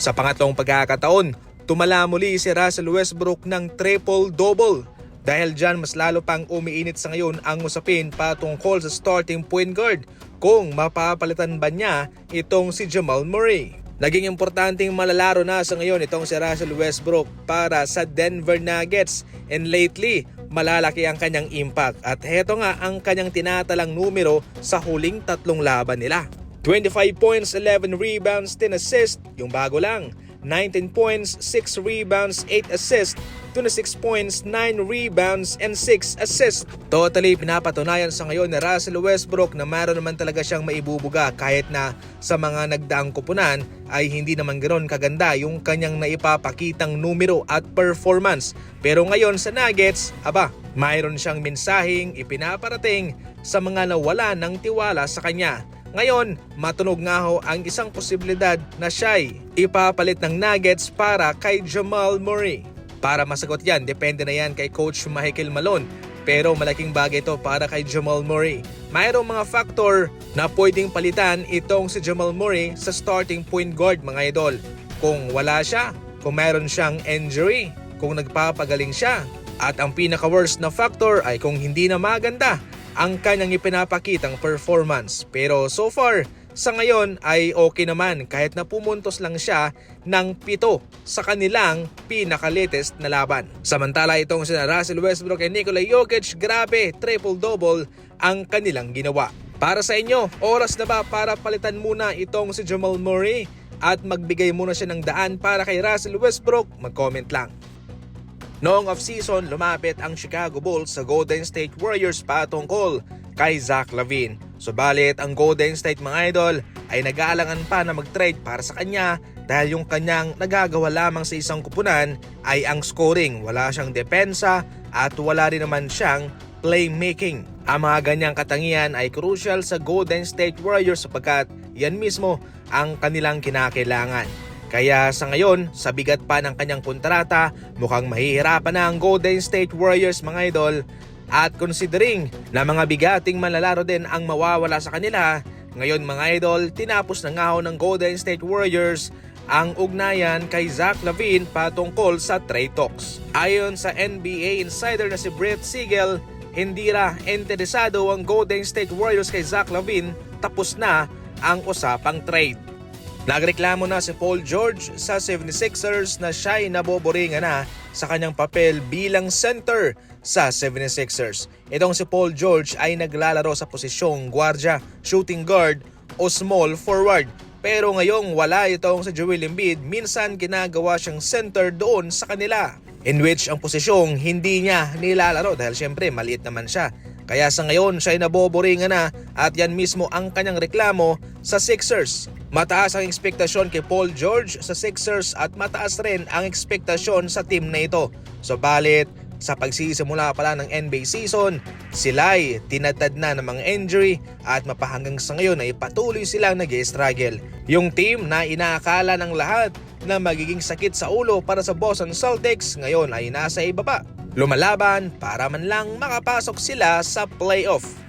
Sa pangatlong pagkakataon, tumala muli si Russell Westbrook ng triple-double. Dahil dyan mas lalo pang umiinit sa ngayon ang usapin patungkol sa starting point guard kung mapapalitan ba niya itong si Jamal Murray. Naging importanteng malalaro na sa ngayon itong si Russell Westbrook para sa Denver Nuggets and lately malalaki ang kanyang impact at heto nga ang kanyang tinatalang numero sa huling tatlong laban nila. 25 points, 11 rebounds, 10 assists, yung bago lang. 19 points, 6 rebounds, 8 assists, 26 points, 9 rebounds, and 6 assists. Totally pinapatunayan sa ngayon ni Russell Westbrook na mayroon naman talaga siyang maibubuga kahit na sa mga nagdaang kupunan ay hindi naman ganoon kaganda yung kanyang naipapakitang numero at performance. Pero ngayon sa Nuggets, mayroon siyang mensaheng ipinaparating sa mga nawala ng tiwala sa kanya. Ngayon, matunog nga ho ang isang posibilidad na siya'y ipapalit ng Nuggets para kay Jamal Murray. Para masagot yan, depende na yan kay Coach Michael Malone. Pero malaking bagay ito para kay Jamal Murray. Mayroong mga factor na pwedeng palitan itong si Jamal Murray sa starting point guard mga idol. Kung wala siya, kung mayroon siyang injury, kung nagpapagaling siya. At ang pinaka-worst na factor ay kung hindi na maganda ang kanyang ipinapakitang performance. Pero so far, sa ngayon ay okay naman kahit na pumuntos lang siya ng 7 sa kanilang pinaka-latest na laban. Samantala itong sina Russell Westbrook at Nikola Jokic, grabe, triple-double ang kanilang ginawa. Para sa inyo, oras na ba para palitan muna itong si Jamal Murray at magbigay muna siya ng daan para kay Russell Westbrook? Mag-comment lang. Noong off-season, lumapit ang Chicago Bulls sa Golden State Warriors patungkol kay Zach LaVine. Subalit ang Golden State mga idol ay nag-aalangan pa na mag-trade para sa kanya dahil yung kanyang nagagawa lamang sa isang kupunan ay ang scoring. Wala siyang depensa at wala rin naman siyang playmaking. Ang mga ganyang katangian ay crucial sa Golden State Warriors sapagkat yan mismo ang kanilang kinakailangan. Kaya sa ngayon, sa bigat pa ng kanyang kontrata, mukhang mahihirapan na ang Golden State Warriors mga idol. At considering na mga bigating manlalaro din ang mawawala sa kanila, ngayon mga idol, tinapos na nga ho ng Golden State Warriors ang ugnayan kay Zach LaVine patungkol sa trade talks. Ayon sa NBA insider na si Brett Siegel, hindi ra interesado ang Golden State Warriors kay Zach LaVine, tapos na ang usapang trade. Nagreklamo na si Paul George sa 76ers na siya'y naboboringan na sa kanyang papel bilang center sa 76ers. Itong si Paul George ay naglalaro sa posisyong guardia, shooting guard o small forward. Pero ngayong wala itong si Joel Embiid, minsan ginagawa siyang center doon sa kanila. In which ang posisyong hindi niya nilalaro dahil syempre maliit naman siya. Kaya sa ngayon siya ay naboboringan na at yan mismo ang kanyang reklamo sa Sixers. Mataas ang ekspektasyon kay Paul George sa Sixers at mataas rin ang ekspektasyon sa team na ito. Subalit sa pagsisimula pala ng NBA season, sila'y tinatad na ng mga injury at mapahanggang sa ngayon ay patuloy silang nag-i-struggle. Yung team na inaakala ng lahat na magiging sakit sa ulo para sa Boston Celtics ngayon ay nasa ibaba. Lumalaban para man lang makapasok sila sa playoff.